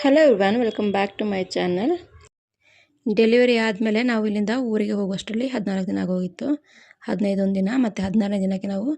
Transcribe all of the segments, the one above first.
Hello everyone, welcome back to my channel. Delivery ಆದಮೇಲೆ ನಾವು ಇಲ್ಲಿಂದ ಊರಿಗೆ ಹೋಗೋಷ್ಟರಲ್ಲಿ 14 ದಿನ ಆಗೋಗಿತ್ತು. 15 ದಿನ ಮತ್ತು 16ನೇ ದಿನಕ್ಕೆ ನಾವು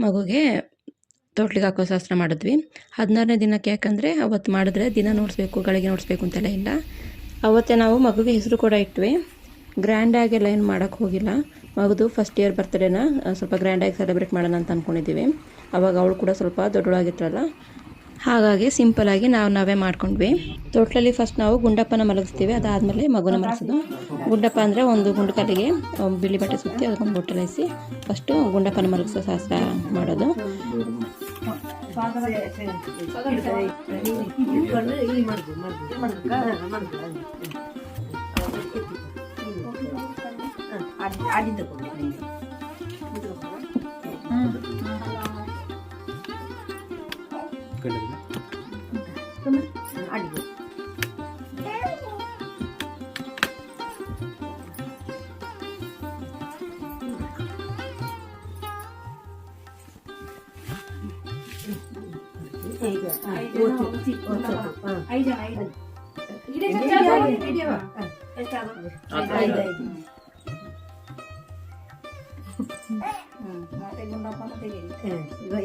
ಮಗುಗೆ ತೊಟ್ಲಿಗೆ ಹಾಕೋ ಶಾಸ್ತ್ರ ಮಾಡಿದ್ವಿ. 16ನೇ ದಿನಕ್ಕೆ ಯಾಕಂದರೆ ಅವತ್ತು ಮಾಡಿದ್ರೆ ದಿನ ನೋಡಿಸ್ಬೇಕು, ಗಳಿಗೆ ನೋಡಿಸ್ಬೇಕು ಅಂತೆಲ್ಲ ಇಲ್ಲ. ಅವತ್ತೇ ನಾವು ಮಗುಗೆ ಹೆಸರು ಕೂಡ ಇಟ್ವಿ. ಗ್ರ್ಯಾಂಡಾಗೆಲ್ಲ ಏನು ಮಾಡೋಕ್ಕೆ ಹೋಗಿಲ್ಲ. ಮಗುದು ಫಸ್ಟ್ ಇಯರ್ ಬರ್ತ್ಡೇನ ಸ್ವಲ್ಪ ಗ್ರ್ಯಾಂಡಾಗಿ ಸೆಲೆಬ್ರೇಟ್ ಮಾಡೋಣ ಅಂತ ಅಂದ್ಕೊಂಡಿದ್ದೀವಿ. ಆವಾಗ ಅವಳು ಕೂಡ ಸ್ವಲ್ಪ ದೊಡ್ಡಳಾಗಿತ್ತಲ್ಲ, ಹಾಗಾಗಿ ಸಿಂಪಲಾಗಿ ನಾವೇ ಮಾಡ್ಕೊಂಡ್ವಿ. ತೊಟ್ಲಲ್ಲಿ ಫಸ್ಟ್ ನಾವು ಗುಂಡಪ್ಪನ ಮಲಗಿಸ್ತೀವಿ, ಅದಾದಮೇಲೆ ಮಗುನ ಮಲಗಿಸೋದು. ಗುಂಡಪ್ಪ ಅಂದರೆ ಒಂದು ಗುಂಡು ಕಲ್ಲಿಗೆ ಬಿಳಿ ಬಟ್ಟೆ ಸುತ್ತಿ ಅದಕ್ಕೊಂದು ಬೊಟ್ಟಲಿಸಿ ಫಸ್ಟು ಗುಂಡಪ್ಪನ ಮಲಗಿಸೋ ಶಾಸ್ತ್ರ ಮಾಡೋದು.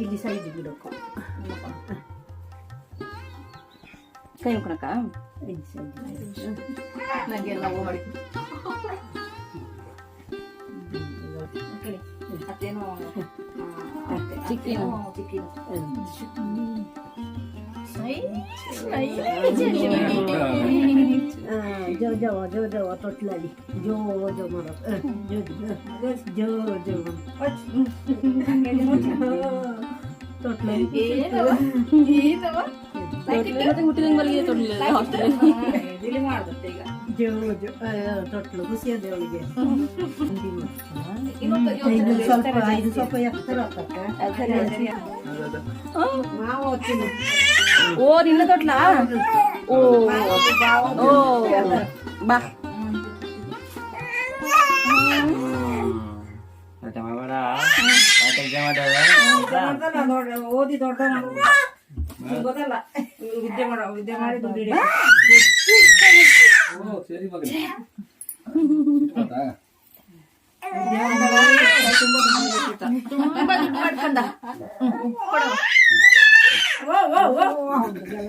ಇಲ್ಲಿ ಸೈಜ್ ಬಿಡೋಕು ಕೈ ಮುಕ್ಕಣಕ್ಕ ನನಗೆಲ್ಲ ಓಡಿ ಅತ್ತೇನೋ ಚಿಕ್ಕಿನೋ ಜೋ ಜೋ ಜೋ ಜೋ ತೊಟ್ಲಲ್ಲಿ ಜೋ ಜೋ ಮಾಡೋ ಜೋ ಜೋ ತೊಟ್ಲಲ್ಲಿ ತೊಟ್ಲು ಖುಷಿಯಾದ ಅವಳಿಗೆ ಇದು ಸ್ವಲ್ಪ ಎತ್ತರ ಓ ನಿನ್ನ ತೊಟ್ಲ ಓ ಬಾ ಓದಿ ದೊಡ್ಡ ಗೊತ್ತಲ್ಲ ವಿದ್ಯೆ ಮಾಡಿ ದುಡ್ಡು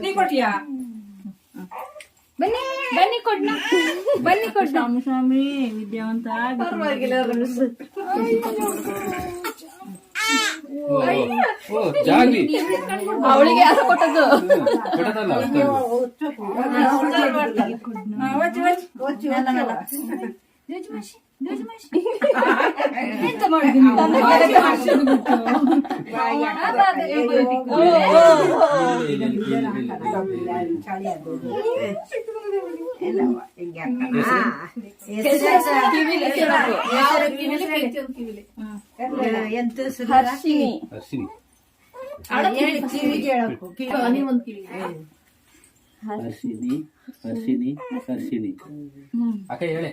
ನೀ ಕೊಟ್ಟಿಯಾ? ಬನ್ನಿ ಬನ್ನಿ ಕೊಡ್ನ ಬನ್ನಿ ಕೊಡ್ನ ಸ್ವಾಮಿ ವಿದ್ಯಾವಂತ ಅವಳಿಗೆ ಯಾರು ಕೊಟ್ಟದ್ದು? ಅಕ್ಕ ಹೇಳಿ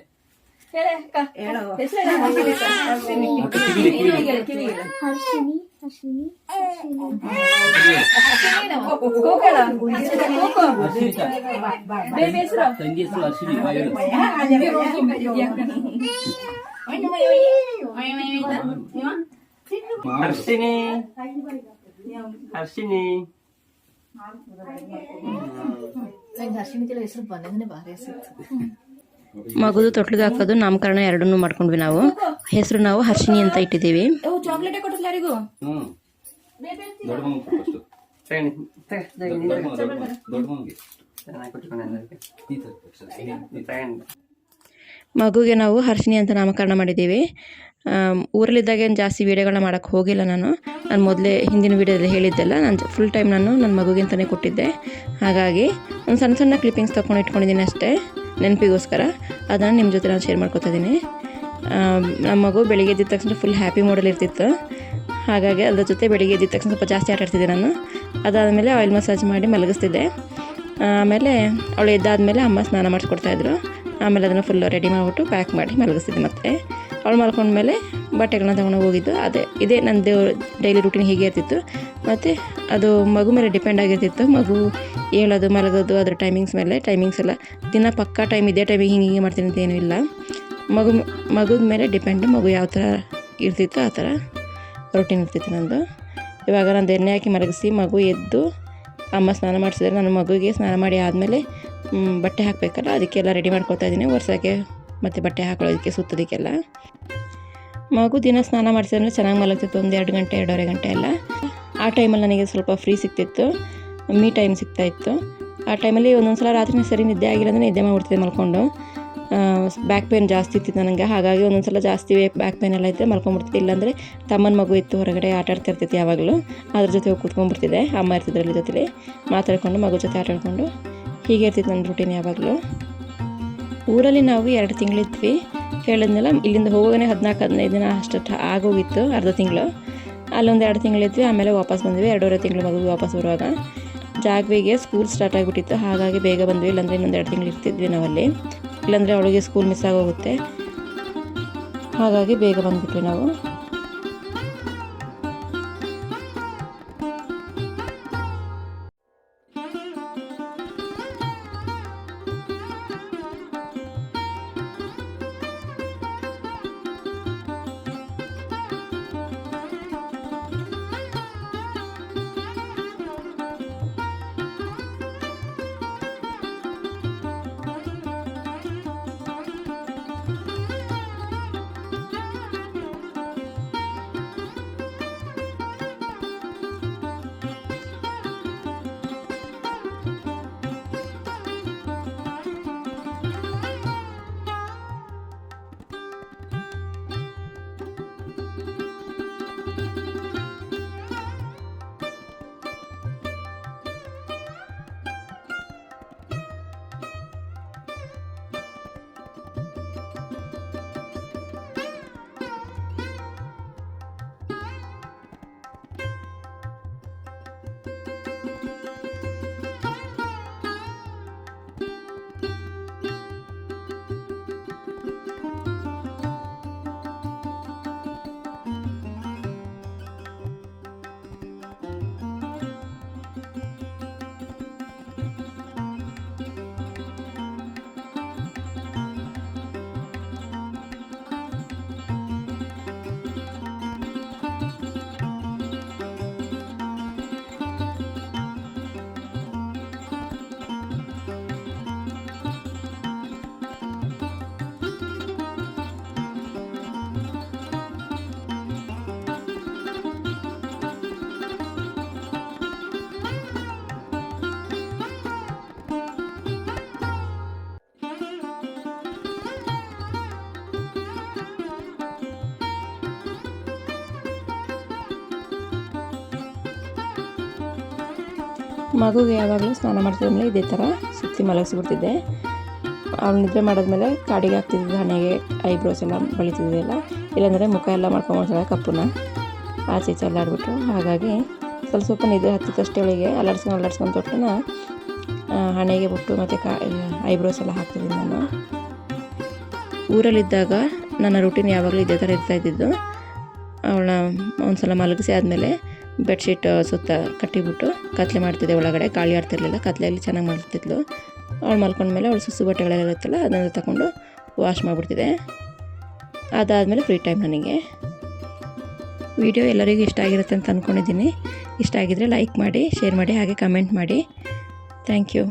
ಹರ್ಷಿನಿ ಹರ್ಷಿನಿ ಹೆಸರು ಬಂದ್ರೆ ಭಾರಿ ಹೆಸರು. ಮಗುದು ತೊಟ್ಲಿಗೆ ಹಾಕೋದು ನಾಮಕರಣ ಎರಡನ್ನೂ ಮಾಡ್ಕೊಂಡ್ವಿ. ನಾವು ಹೆಸರು ನಾವು ಹರ್ಷಿನಿ ಅಂತ ಇಟ್ಟಿದ್ದೀವಿ. ಚಾಕ್ಲೇಟ್ ಕೊಟ್ಟಿಲ್ಲ ಯಾರಿಗೂ? ಮಗುಗೆ ನಾವು ಹರ್ಷಿನಿ ಅಂತ ನಾಮಕರಣ ಮಾಡಿದ್ದೀವಿ. ಊರಲ್ಲಿದ್ದಾಗ ಏನು ಜಾಸ್ತಿ ವೀಡಿಯೋಗಳನ್ನ ಮಾಡೋಕ್ಕೆ ಹೋಗಿಲ್ಲ. ನಾನು ಮೊದಲೇ ಹಿಂದಿನ ವೀಡಿಯೋದಲ್ಲಿ ಹೇಳಿದ್ದೆಲ್ಲ ನಾನು ಫುಲ್ ಟೈಮ್ ನಾನು ನನ್ನ ಮಗುಗೆ ಅಂತಲೇ ಕೊಟ್ಟಿದ್ದೆ. ಹಾಗಾಗಿ ಒಂದು ಸಣ್ಣ ಸಣ್ಣ ಕ್ಲಿಪ್ಪಿಂಗ್ಸ್ ತೊಗೊಂಡು ಇಟ್ಕೊಂಡಿದ್ದೀನಿ ಅಷ್ಟೇ, ನೆನಪಿಗೋಸ್ಕರ. ಅದನ್ನು ನಿಮ್ಮ ಜೊತೆ ನಾನು ಶೇರ್ ಮಾಡ್ಕೊತಾ ಇದ್ದೀನಿ. ನಮ್ಮ ಮಗು ಬೆಳಿಗ್ಗೆ ಎದ್ದಿದ ತಕ್ಷಣ ಫುಲ್ ಹ್ಯಾಪಿ ಮೋಡಲ್ಲಿ ಇರ್ತಿತ್ತು. ಹಾಗಾಗಿ ಅದ್ರ ಜೊತೆ ಬೆಳಿಗ್ಗೆ ಎದ್ದಿದ ತಕ್ಷಣ ಸ್ವಲ್ಪ ಜಾಸ್ತಿ ಆಟ ಆಡ್ತಿದ್ದೆ ನಾನು. ಅದಾದಮೇಲೆ ಆಯಿಲ್ ಮಸಾಜ್ ಮಾಡಿ ಮಲಗಿಸ್ತಿದ್ದೆ. ಆಮೇಲೆ ಅವಳು ಎದ್ದಾದಮೇಲೆ ಅಮ್ಮ ಸ್ನಾನ ಮಾಡಿಸ್ಕೊಡ್ತಾಯಿದ್ರು. ಆಮೇಲೆ ಅದನ್ನು ಫುಲ್ಲು ರೆಡಿ ಮಾಡಿಬಿಟ್ಟು ಪ್ಯಾಕ್ ಮಾಡಿ ಮಲಗಿಸ್ತಿದ್ದೆ. ಮತ್ತು ಅವಳು ಮಲ್ಕೊಂಡ್ಮೇಲೆ ಬಟ್ಟೆಗಳನ್ನ ತೊಗೊಂಡು ಹೋಗಿದ್ದು. ಇದೇ ನನ್ನದು ಡೈಲಿ ರೂಟೀನ್ ಹೀಗೆ ಇರ್ತಿತ್ತು. ಮತ್ತು ಅದು ಮಗು ಮೇಲೆ ಡಿಪೆಂಡ್ ಆಗಿರ್ತಿತ್ತು. ಮಗು ಹೇಳೋದು ಮಲಗೋದು ಅದರ ಟೈಮಿಂಗ್ಸ್ ಎಲ್ಲ ದಿನ ಪಕ್ಕಾ ಟೈಮ್ ಇದೇ ಟೈಮಿಗೆ ಹಿಂಗೆ ಮಾಡ್ತೀನಿ ಅಂತ ಏನೂ ಇಲ್ಲ. ಮಗುದ ಮೇಲೆ ಡಿಪೆಂಡು. ಮಗು ಯಾವ ಥರ ಇರ್ತಿತ್ತು ಆ ಥರ ರೂಟೀನ್ ಇರ್ತಿತ್ತು ನಂದು. ಇವಾಗ ನಾನು ಎಣ್ಣೆ ಹಾಕಿ ಮಲಗಿಸಿ ಮಗು ಎದ್ದು ಅಮ್ಮ ಸ್ನಾನ ಮಾಡಿಸಿದ್ರೆ ನಾನು ಮಗುಗೆ ಸ್ನಾನ ಮಾಡಿ ಆದಮೇಲೆ ಬಟ್ಟೆ ಹಾಕಬೇಕಲ್ಲ, ಅದಕ್ಕೆಲ್ಲ ರೆಡಿ ಮಾಡ್ಕೊತಾ ಇದ್ದೀನಿ. ಒರ್ಸೋಕ್ಕೆ ಮತ್ತು ಬಟ್ಟೆ ಹಾಕೊಳ್ಳೋದಕ್ಕೆ ಸುತ್ತೋದಕ್ಕೆಲ್ಲ. ಮಗು ದಿನ ಸ್ನಾನ ಮಾಡಿಸಿದ್ರೆ ಚೆನ್ನಾಗಿ ಮಲಗ್ತಿತ್ತು. 1-2 ಗಂಟೆ 2.5 ಗಂಟೆ ಎಲ್ಲ. ಆ ಟೈಮಲ್ಲಿ ನನಗೆ ಸ್ವಲ್ಪ ಫ್ರೀ ಸಿಗ್ತಿತ್ತು, ಮೀ ಟೈಮ್ ಸಿಗ್ತಾಯಿತ್ತು. ಆ ಟೈಮಲ್ಲಿ ಒಂದೊಂದು ಸಲ ರಾತ್ರಿ ಸರಿ ನಿದ್ದೆ ಆಗಿಲ್ಲ ಅಂದರೆ ನಿದ್ದೆ ಮಾಡಿಬಿಡ್ತಿದ್ದೆ ಮಲ್ಕೊಂಡು. ಬ್ಯಾಕ್ ಪೇನ್ ಜಾಸ್ತಿ ಇರ್ತಿತ್ತು ನನಗೆ. ಹಾಗಾಗಿ ಒಂದೊಂದು ಸಲ ಜಾಸ್ತಿ ಬ್ಯಾಕ್ ಪೇನ್ ಎಲ್ಲ ಇದ್ದರೆ ಮಲ್ಕೊಂಡ್ಬಿಡ್ತಿದ್ದೆ. ಇಲ್ಲಾಂದರೆ ತಮ್ಮನ ಮಗು ಇತ್ತು ಹೊರಗಡೆ ಆಟ ಆಡ್ತಾ ಇರ್ತಿತ್ತು ಯಾವಾಗಲೂ. ಅದ್ರ ಜೊತೆ ಹೋಗಿ ಕೂತ್ಕೊಂಡ್ಬಿಡ್ತಿದ್ದೆ. ಅಮ್ಮ ಇರ್ತಿದ್ರಲ್ಲಿ ಜೊತೆಲಿ ಮಾತಾಡ್ಕೊಂಡು ಮಗು ಜೊತೆ ಆಟ ಆಡ್ಕೊಂಡು ಹೀಗೆ ಇರ್ತಿತ್ತು ನನ್ನ ರೂಟೀನ್ ಯಾವಾಗಲೂ. ಊರಲ್ಲಿ ನಾವು 2 ತಿಂಗಳಿದ್ವಿ ಹೇಳಿದ್ಮೇಲೆ. ಇಲ್ಲಿಂದ ಹೋಗೋದೇ 14-15 ದಿನ ಅಷ್ಟು ಆಗೋಗಿತ್ತು, ಅರ್ಧ ತಿಂಗಳು. ಅಲ್ಲೊಂದು 2 ತಿಂಗಳಿದ್ವಿ. ಆಮೇಲೆ ವಾಪಸ್ ಬಂದ್ವಿ. 2.5 ತಿಂಗಳು ಮಗುಗೆ ವಾಪಸ್ ಬರುವಾಗ ಜಾಗ್ವಿಗೆ ಸ್ಕೂಲ್ ಸ್ಟಾರ್ಟ್ ಆಗಿಬಿಟ್ಟಿತ್ತು. ಹಾಗಾಗಿ ಬೇಗ ಬಂದ್ವಿ. ಇಲ್ಲಾಂದರೆ ಇನ್ನೊಂದು 2 ತಿಂಗಳು ಇರ್ತಿದ್ವಿ ನಾವಲ್ಲಿ. ಇಲ್ಲಾಂದರೆ ಅವಳಿಗೆ ಸ್ಕೂಲ್ ಮಿಸ್ ಆಗೋಗುತ್ತೆ. ಹಾಗಾಗಿ ಬೇಗ ಬಂದುಬಿಟ್ವಿ ನಾವು. ಮಗುಗೆ ಯಾವಾಗಲೂ ಸ್ನಾನ ಮಾಡ್ತಿದ್ಮೇಲೆ ಇದೇ ಥರ ಸುತ್ತಿ ಮಲಗಿಸ್ಬಿಡ್ತಿದ್ದೆ. ಅವಳು ನಿದ್ರೆ ಮಾಡಿದ್ಮೇಲೆ ಕಾಡಿಗೆ ಹಾಕ್ತಿದ್ದೆ, ಹಣೆಗೆ ಐಬ್ರೋಸ್ ಎಲ್ಲ ಬಳಿತಿದ್ದೆಲ್ಲ. ಇಲ್ಲಾಂದರೆ ಮುಖ ಎಲ್ಲ ಮಾಡ್ಕೊಂಡ್ಬಿಡ್ತಾಳೆ ಕಪ್ಪನ್ನ ಆಚೆ ಈಚೆ ಅಲ್ಲಾಡ್ಬಿಟ್ಟು. ಹಾಗಾಗಿ ಸ್ವಲ್ಪ ನಿದ್ರೆ ಹತ್ತಿದ್ದಷ್ಟೇ ಅವಳಿಗೆ ಅಲ್ಲಾಡ್ಸ್ಕೊಂಡು ತೊಟ್ಟನ ಹಣೆಗೆ ಬಿಟ್ಟು ಮತ್ತು ಐಬ್ರೋಸ್ ಎಲ್ಲ ಹಾಕ್ತಿದ್ದೀನಿ ನಾನು. ಊರಲ್ಲಿದ್ದಾಗ ನನ್ನ ರೂಟೀನ್ ಯಾವಾಗಲೂ ಇದೇ ಥರ ಇರ್ತಾಯಿದ್ದು. ಅವಳನ್ನ ಒಂದು ಸಲ ಮಲಗಿಸಿ ಆದಮೇಲೆ ಬೆಡ್ಶೀಟ್ ಸುತ್ತ ಕಟ್ಟಿಬಿಟ್ಟು ಕತ್ಲೆ ಮಾಡ್ತಿದ್ದೆ. ಒಳಗಡೆ ಗಾಳಿ ಆಡ್ತಿರ್ಲಿಲ್ಲ, ಕತ್ಲೆಯಲ್ಲಿ ಚೆನ್ನಾಗಿ ಮಾಡ್ತಿದ್ಲು. ಅವಳು ಮಲ್ಕೊಂಡ್ಮೇಲೆ ಅವಳು ಸುಸು ಬಟ್ಟೆಗಳೆಲ್ಲ ಇರುತ್ತಲ್ಲ ಅದನ್ನು ತಗೊಂಡು ವಾಶ್ ಮಾಡಿಬಿಡ್ತಿದ್ದೆ. ಅದಾದಮೇಲೆ ಫ್ರೀ ಟೈಮ್ ನನಗೆ. ವಿಡಿಯೋ ಎಲ್ಲರಿಗೂ ಇಷ್ಟ ಆಗಿರುತ್ತೆ ಅಂತ ಅಂದ್ಕೊಂಡಿದ್ದೀನಿ. ಇಷ್ಟ ಆಗಿದರೆ ಲೈಕ್ ಮಾಡಿ, ಶೇರ್ ಮಾಡಿ, ಹಾಗೆ ಕಮೆಂಟ್ ಮಾಡಿ. Thank you.